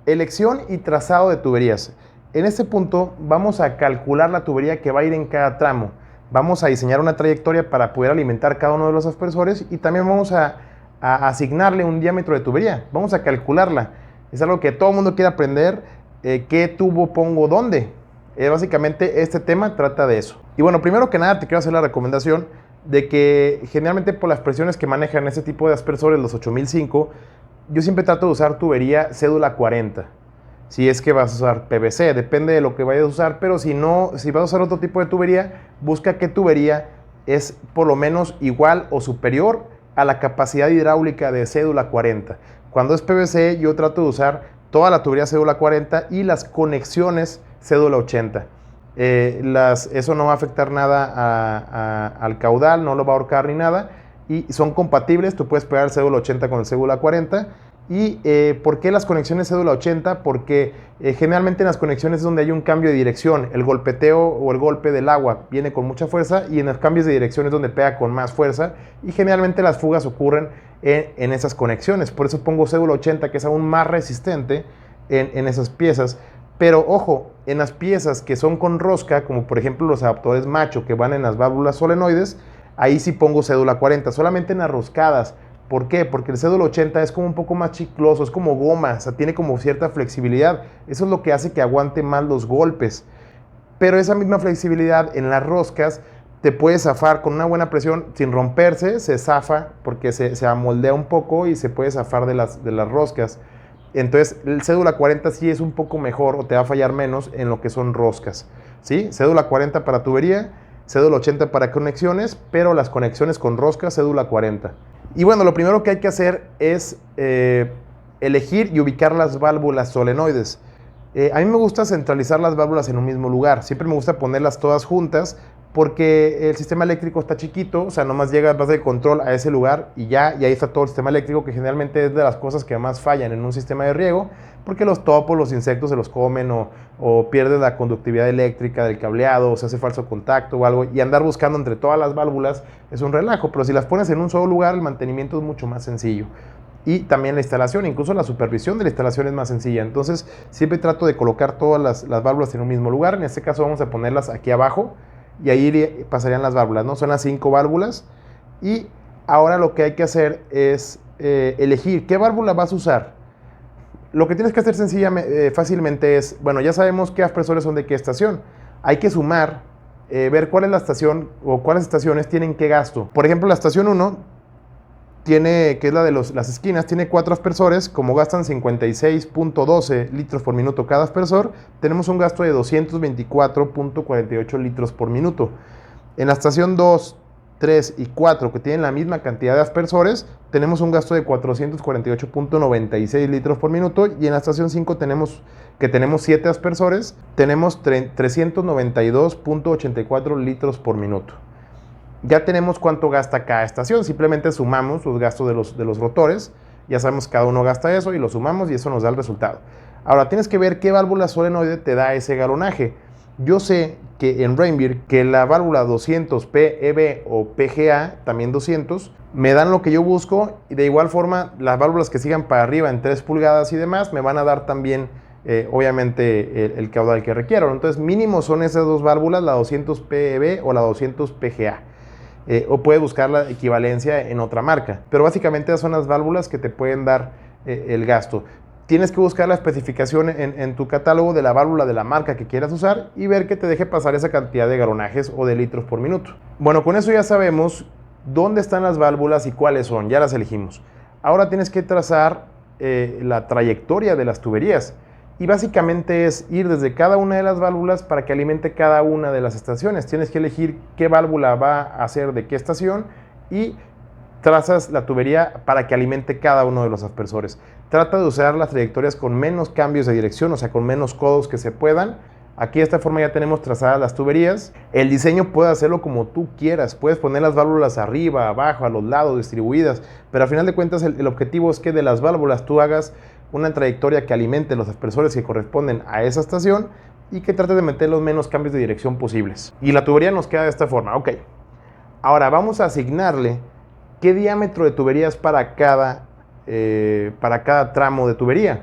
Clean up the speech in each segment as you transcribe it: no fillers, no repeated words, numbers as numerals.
Elección y trazado de tuberías. En este punto vamos a calcular la tubería que va a ir en cada tramo. Vamos a diseñar una trayectoria para poder alimentar cada uno de los aspersores y también vamos a asignarle un diámetro de tubería. Vamos a calcularla. Es algo que todo el mundo quiere aprender. ¿Qué tubo pongo dónde? Básicamente este tema trata de eso. Y bueno, primero que nada te quiero hacer la recomendación de que generalmente por las presiones que manejan este tipo de aspersores, los 8005, yo siempre trato de usar tubería cédula 40. Si es que vas a usar PVC, depende de lo que vayas a usar, pero si no, si vas a usar otro tipo de tubería, busca qué tubería es por lo menos igual o superior a la capacidad hidráulica de cédula 40. Cuando es PVC, yo trato de usar toda la tubería cédula 40 y las conexiones cédula 80. Eso no va a afectar nada al caudal, no lo va a ahorcar ni nada, y son compatibles. Tú puedes pegar el cédula 80 con el cédula 40. ¿Y por qué las conexiones cédula 80? Porque generalmente en las conexiones es donde hay un cambio de dirección. El golpeteo o el golpe del agua viene con mucha fuerza y en los cambios de dirección es donde pega con más fuerza, y generalmente las fugas ocurren en esas conexiones. Por eso pongo cédula 80, que es aún más resistente en esas piezas. Pero ojo, en las piezas que son con rosca, como por ejemplo los adaptadores macho que van en las válvulas solenoides, ahí sí pongo cédula 40, solamente en las roscadas. ¿Por qué? Porque el cédula 80 es como un poco más chicloso, es como goma, o sea, tiene como cierta flexibilidad. Eso es lo que hace que aguante más los golpes. Pero esa misma flexibilidad en las roscas te puede zafar con una buena presión, sin romperse, se zafa porque se amoldea un poco y se puede zafar de las roscas. Entonces, el cédula 40 sí es un poco mejor o te va a fallar menos en lo que son roscas, ¿sí? Cédula 40 para tubería, cédula 80 para conexiones, pero las conexiones con rosca, cédula 40. Y bueno, lo primero que hay que hacer es elegir y ubicar las válvulas solenoides. A mí me gusta centralizar las válvulas en un mismo lugar. Siempre me gusta ponerlas todas juntas porque el sistema eléctrico está chiquito, o sea, nomás llega base de control a ese lugar y ahí está todo el sistema eléctrico, que generalmente es de las cosas que más fallan en un sistema de riego, porque los topos, los insectos se los comen o pierden la conductividad eléctrica del cableado, o se hace falso contacto o algo, y andar buscando entre todas las válvulas es un relajo. Pero si las pones en un solo lugar, el mantenimiento es mucho más sencillo. Y también la instalación, incluso la supervisión de la instalación es más sencilla. Entonces siempre trato de colocar todas las válvulas en un mismo lugar. En este caso vamos a ponerlas aquí abajo y ahí pasarían las válvulas, ¿no? Son las 5 válvulas. Y ahora lo que hay que hacer es elegir qué válvula vas a usar. Lo que tienes que hacer fácilmente es, bueno, ya sabemos qué aspersores son de qué estación. Hay que sumar, ver cuál es la estación o cuáles estaciones tienen qué gasto. Por ejemplo, la estación 1 tiene, que es la de las esquinas, tiene 4 aspersores. Como gastan 56.12 litros por minuto cada aspersor, tenemos un gasto de 224.48 litros por minuto. En la estación 2, 3 y 4, que tienen la misma cantidad de aspersores, tenemos un gasto de 448.96 litros por minuto. Y en la estación 5 tenemos 7 aspersores, tenemos 392.84 litros por minuto. Ya tenemos cuánto gasta cada estación, simplemente sumamos los gastos de los rotores, ya sabemos que cada uno gasta eso y lo sumamos y eso nos da el resultado. Ahora tienes que ver qué válvula solenoide te da ese galonaje. Yo sé que en Reinbir, que la válvula 200 PEB o PGA, también 200, me dan lo que yo busco, y de igual forma las válvulas que sigan para arriba en 3 pulgadas y demás me van a dar también obviamente el caudal que requiero. Entonces mínimo son esas dos válvulas, la 200 PEB o la 200 PGA. O puedes buscar la equivalencia en otra marca. Pero básicamente esas son las válvulas que te pueden dar el gasto. Tienes que buscar la especificación en tu catálogo de la válvula de la marca que quieras usar y ver que te deje pasar esa cantidad de galonajes o de litros por minuto. Bueno, con eso ya sabemos dónde están las válvulas y cuáles son, ya las elegimos. Ahora tienes que trazar la trayectoria de las tuberías. Y básicamente es ir desde cada una de las válvulas para que alimente cada una de las estaciones. Tienes que elegir qué válvula va a ser de qué estación y trazas la tubería para que alimente cada uno de los aspersores. Trata de usar las trayectorias con menos cambios de dirección, o sea, con menos codos que se puedan. Aquí de esta forma ya tenemos trazadas las tuberías. El diseño puedes hacerlo como tú quieras. Puedes poner las válvulas arriba, abajo, a los lados, distribuidas. Pero al final de cuentas el objetivo es que de las válvulas tú hagas una trayectoria que alimente los aspersores que corresponden a esa estación y que trate de meter los menos cambios de dirección posibles. Y la tubería nos queda de esta forma. Ok. Ahora vamos a asignarle qué diámetro de tuberías para cada tramo de tubería.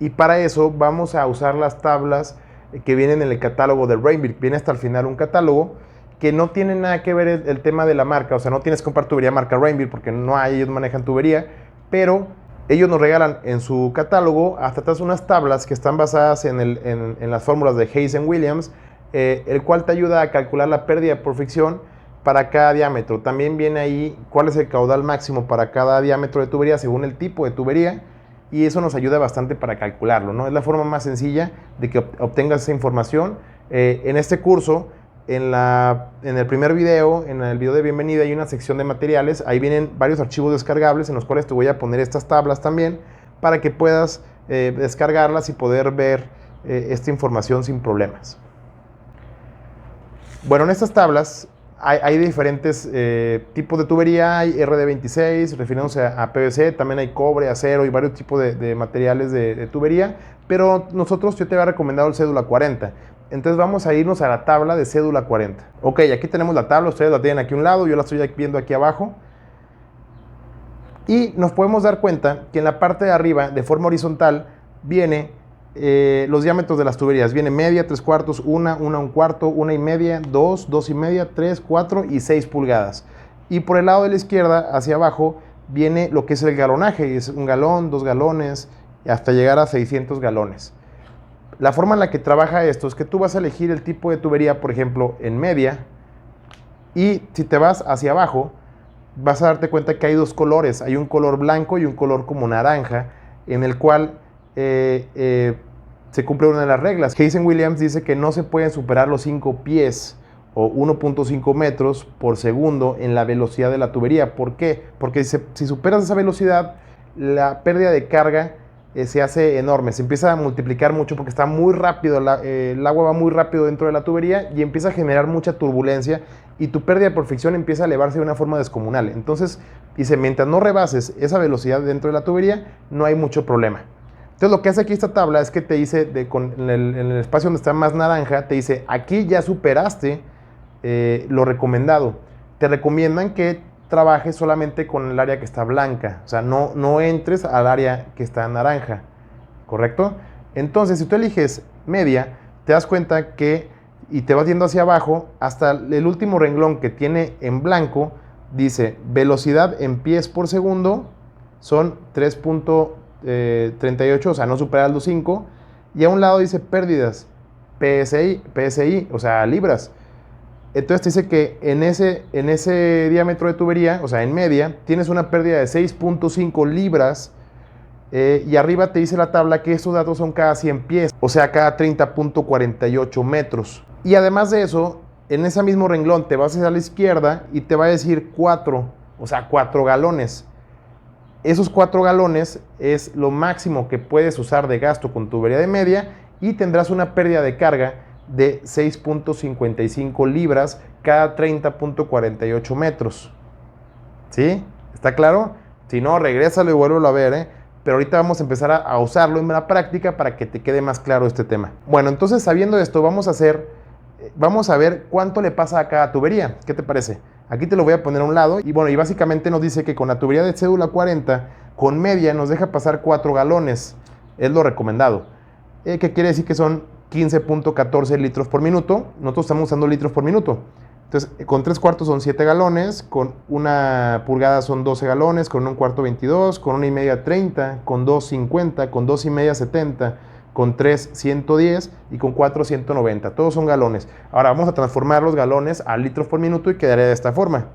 Y para eso vamos a usar las tablas que vienen en el catálogo de Rainbird. Viene hasta el final un catálogo que no tiene nada que ver el tema de la marca. O sea, no tienes que comprar tubería marca Rainbird porque no hay, ellos manejan tubería. Pero ellos nos regalan en su catálogo hasta atrás unas tablas que están basadas en las fórmulas de Hayes and Williams, el cual te ayuda a calcular la pérdida por fricción para cada diámetro. También viene ahí cuál es el caudal máximo para cada diámetro de tubería según el tipo de tubería, y eso nos ayuda bastante para calcularlo, ¿no? Es la forma más sencilla de que obtengas esa información. En este curso, en el primer video, en el video de bienvenida, hay una sección de materiales. Ahí vienen varios archivos descargables en los cuales te voy a poner estas tablas también para que puedas descargarlas y poder ver esta información sin problemas. Bueno, en estas tablas hay diferentes tipos de tubería. Hay RD26, refiriéndose a PVC, también hay cobre, acero y varios tipos de materiales de tubería, pero yo te había recomendado el cédula 40. Entonces vamos a irnos a la tabla de cédula 40. Ok, aquí tenemos la tabla, ustedes la tienen aquí a un lado, yo la estoy viendo aquí abajo. Y nos podemos dar cuenta que en la parte de arriba, de forma horizontal, viene los diámetros de las tuberías. Viene media, 3/4, 1, 1/4, 1 y media, 2, 2 y media, 3, 4 y 6 pulgadas. Y por el lado de la izquierda, hacia abajo, viene lo que es el galonaje. Es 1 galón, 2 galones, hasta llegar a 600 galones. La forma en la que trabaja esto es que tú vas a elegir el tipo de tubería, por ejemplo, en media, y si te vas hacia abajo, vas a darte cuenta que hay dos colores. Hay un color blanco y un color como naranja, en el cual se cumple una de las reglas. Hayes and Williams dice que no se pueden superar los 5 pies o 1.5 metros por segundo en la velocidad de la tubería. ¿Por qué? Porque si superas esa velocidad, la pérdida de carga se hace enorme, se empieza a multiplicar mucho porque está muy rápido, el agua va muy rápido dentro de la tubería y empieza a generar mucha turbulencia y tu pérdida por fricción empieza a elevarse de una forma descomunal. Entonces, dice, mientras no rebases esa velocidad dentro de la tubería, no hay mucho problema. Entonces, lo que hace aquí esta tabla es que te dice, en el espacio donde está más naranja, te dice, aquí ya superaste lo recomendado. Te recomiendan que trabajes solamente con el área que está blanca, o sea, no entres al área que está naranja, ¿correcto? Entonces, si tú eliges media, te das cuenta que, y te vas yendo hacia abajo, hasta el último renglón que tiene en blanco, dice, velocidad en pies por segundo, son 3.38, o sea, no superar los 5, y a un lado dice pérdidas, PSI, o sea, libras. Entonces te dice que en ese diámetro de tubería, o sea, en media, tienes una pérdida de 6.5 libras y arriba te dice la tabla que estos datos son cada 100 pies, o sea, cada 30.48 metros. Y además de eso, en ese mismo renglón te vas hacia la izquierda y te va a decir 4, o sea, 4 galones. Esos 4 galones es lo máximo que puedes usar de gasto con tubería de media y tendrás una pérdida de carga de 6.55 libras cada 30.48 metros. ¿Sí? ¿Está claro? Si no, regrésalo y vuélvelo a ver, Pero ahorita vamos a empezar a usarlo en la práctica para que te quede más claro este tema. Bueno, entonces sabiendo esto, vamos a ver cuánto le pasa a cada tubería. ¿Qué te parece? Aquí te lo voy a poner a un lado. Y bueno, y básicamente nos dice que con la tubería de cédula 40, con media nos deja pasar 4 galones. Es lo recomendado. ¿Qué quiere decir? Que son 15.14 litros por minuto. Nosotros estamos usando litros por minuto. Entonces, con 3/4 son 7 galones, con 1 pulgada son 12 galones, con 1/4 22, con 1 y media 30, con 2 50, con 2 y media 70, con 3 110 y con 4 190. Todos son galones. Ahora vamos a transformar los galones a litros por minuto y quedaría de esta forma.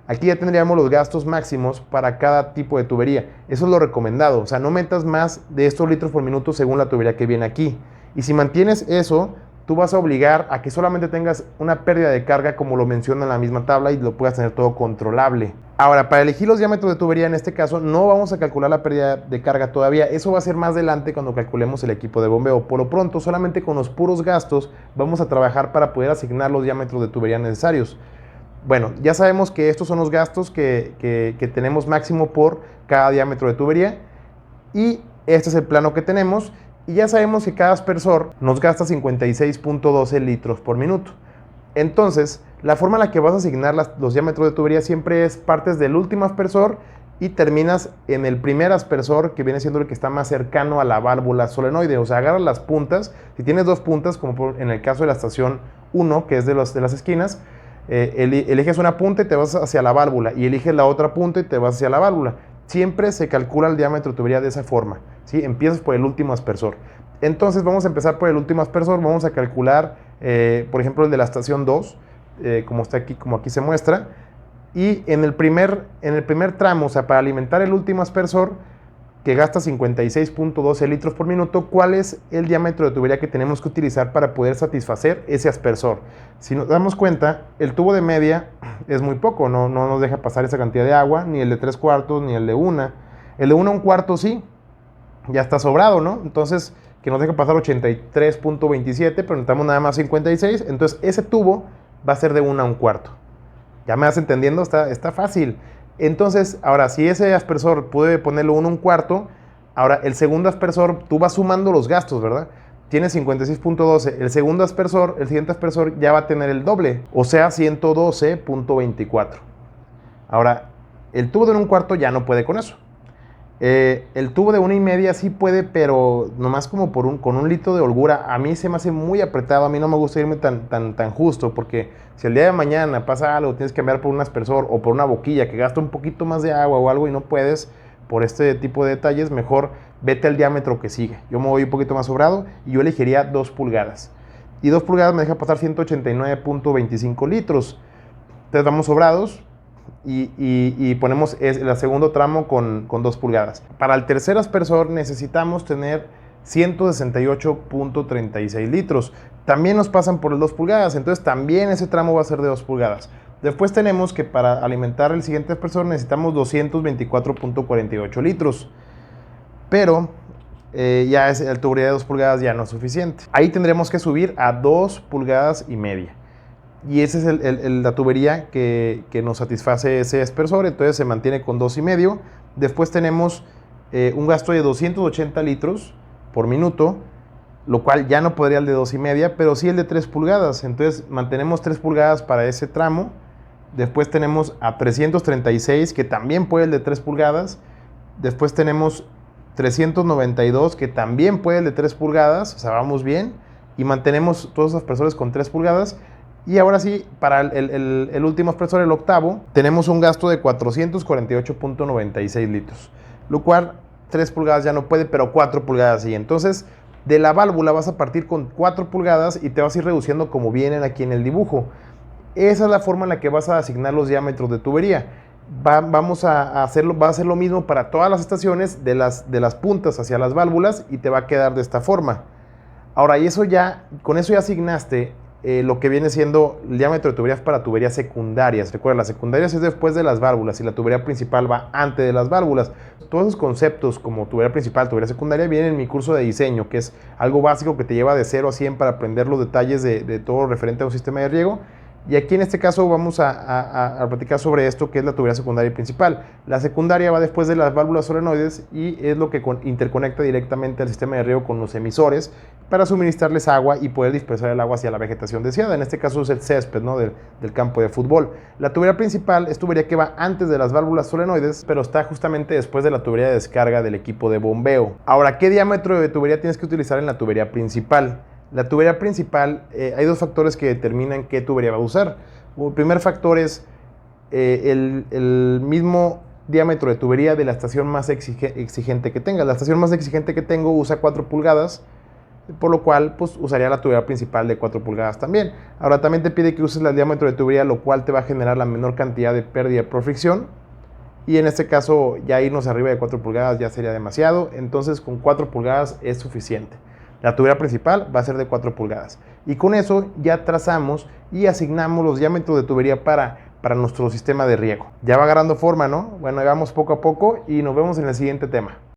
Aquí ya tendríamos los gastos máximos para cada tipo de tubería. Eso es lo recomendado. O sea, no metas más de estos litros por minuto según la tubería que viene aquí. Y si mantienes eso, tú vas a obligar a que solamente tengas una pérdida de carga como lo menciona en la misma tabla y lo puedas tener todo controlable. Ahora, para elegir los diámetros de tubería en este caso, no vamos a calcular la pérdida de carga todavía. Eso va a ser más adelante cuando calculemos el equipo de bombeo. Por lo pronto, solamente con los puros gastos vamos a trabajar para poder asignar los diámetros de tubería necesarios. Bueno, ya sabemos que estos son los gastos que tenemos máximo por cada diámetro de tubería y este es el plano que tenemos. Y ya sabemos que cada aspersor nos gasta 56.12 litros por minuto. Entonces, la forma en la que vas a asignar los diámetros de tubería siempre es partes del último aspersor y terminas en el primer aspersor, que viene siendo el que está más cercano a la válvula solenoide. O sea, agarras las puntas, si tienes dos puntas, como en el caso de la estación 1, que es de las esquinas, eliges una punta y te vas hacia la válvula, y eliges la otra punta y te vas hacia la válvula. Siempre se calcula el diámetro de tubería de esa forma, ¿sí? Empiezas por el último aspersor. Entonces vamos a empezar por el último aspersor, vamos a calcular, por ejemplo, el de la estación 2, como está aquí, como aquí se muestra, y en el primer tramo, o sea, para alimentar el último aspersor, que gasta 56.12 litros por minuto, ¿cuál es el diámetro de tubería que tenemos que utilizar para poder satisfacer ese aspersor? Si nos damos cuenta, el tubo de media es muy poco, no nos deja pasar esa cantidad de agua, ni el de 3/4, ni el de 1. El de 1/4 sí, ya está sobrado, ¿no? Entonces, que nos deja pasar 83.27, pero necesitamos nada más 56, entonces ese tubo va a ser de 1/4. ¿Ya me vas entendiendo? Está fácil. Entonces, ahora, si ese aspersor puede ponerlo 1/4, ahora el segundo aspersor, tú vas sumando los gastos, ¿verdad? Tiene 56.12. El segundo aspersor, el siguiente aspersor ya va a tener el doble, o sea, 112.24. Ahora, el tubo de 1/4 ya no puede con eso. El tubo de 1,5 sí puede, pero nomás como con un litro de holgura. A mí se me hace muy apretado, a mí no me gusta irme tan justo, porque si el día de mañana pasa algo, tienes que cambiar por un aspersor o por una boquilla que gasta un poquito más de agua o algo y no puedes por este tipo de detalles, mejor vete al diámetro que sigue. Yo me voy un poquito más sobrado y yo elegiría 2 pulgadas. Y 2 pulgadas me deja pasar 189.25 litros. Entonces vamos sobrados. Y ponemos el segundo tramo con 2 pulgadas. Para el tercer aspersor necesitamos tener 168.36 litros. También nos pasan por el 2 pulgadas, entonces también ese tramo va a ser de 2 pulgadas. Después tenemos que para alimentar el siguiente aspersor necesitamos 224.48 litros. Pero ya la tubería de 2 pulgadas ya no es suficiente. Ahí tendremos que subir a 2 pulgadas y media. Y esa es la tubería que nos satisface ese aspersor, entonces se mantiene con 2,5. Después tenemos un gasto de 280 litros por minuto, lo cual ya no podría el de 2,5, pero sí el de 3 pulgadas. Entonces mantenemos 3 pulgadas para ese tramo. Después tenemos a 336, que también puede el de 3 pulgadas. Después tenemos 392, que también puede el de 3 pulgadas, o sea, vamos bien. Y mantenemos todos los aspersores con 3 pulgadas. Y ahora sí, para el último aspersor, el octavo, tenemos un gasto de 448.96 litros, lo cual 3 pulgadas ya no puede, pero 4 pulgadas sí. Entonces, de la válvula vas a partir con 4 pulgadas y te vas a ir reduciendo como vienen aquí en el dibujo. Esa es la forma en la que vas a asignar los diámetros de tubería. Vamos a hacerlo, va a ser lo mismo para todas las estaciones, de las puntas hacia las válvulas, y te va a quedar de esta forma. Ahora, y con eso ya asignaste lo que viene siendo el diámetro de tuberías para tuberías secundarias. Recuerda, las secundarias es después de las válvulas y la tubería principal va antes de las válvulas. Todos esos conceptos como tubería principal, tubería secundaria, vienen en mi curso de diseño, que es algo básico que te lleva de 0 a 100 para aprender los detalles de todo referente a un sistema de riego. Y aquí en este caso vamos a platicar sobre esto, que es la tubería secundaria y principal. La secundaria va después de las válvulas solenoides y es lo que interconecta directamente al sistema de riego con los emisores para suministrarles agua y poder dispersar el agua hacia la vegetación deseada. En este caso es el césped, ¿no? del campo de fútbol. La tubería principal es tubería que va antes de las válvulas solenoides, pero está justamente después de la tubería de descarga del equipo de bombeo. Ahora, ¿qué diámetro de tubería tienes que utilizar en la tubería principal? La tubería principal, hay 2 factores que determinan qué tubería va a usar. El primer factor es el mismo diámetro de tubería de la estación más exigente que tenga. La estación más exigente que tengo usa 4 pulgadas, por lo cual pues, usaría la tubería principal de 4 pulgadas también. Ahora también te pide que uses el diámetro de tubería, lo cual te va a generar la menor cantidad de pérdida por fricción. Y en este caso ya irnos arriba de 4 pulgadas ya sería demasiado, entonces con 4 pulgadas es suficiente. La tubería principal va a ser de 4 pulgadas. Y con eso ya trazamos y asignamos los diámetros de tubería para nuestro sistema de riego. Ya va agarrando forma, ¿no? Bueno, ahí vamos poco a poco y nos vemos en el siguiente tema.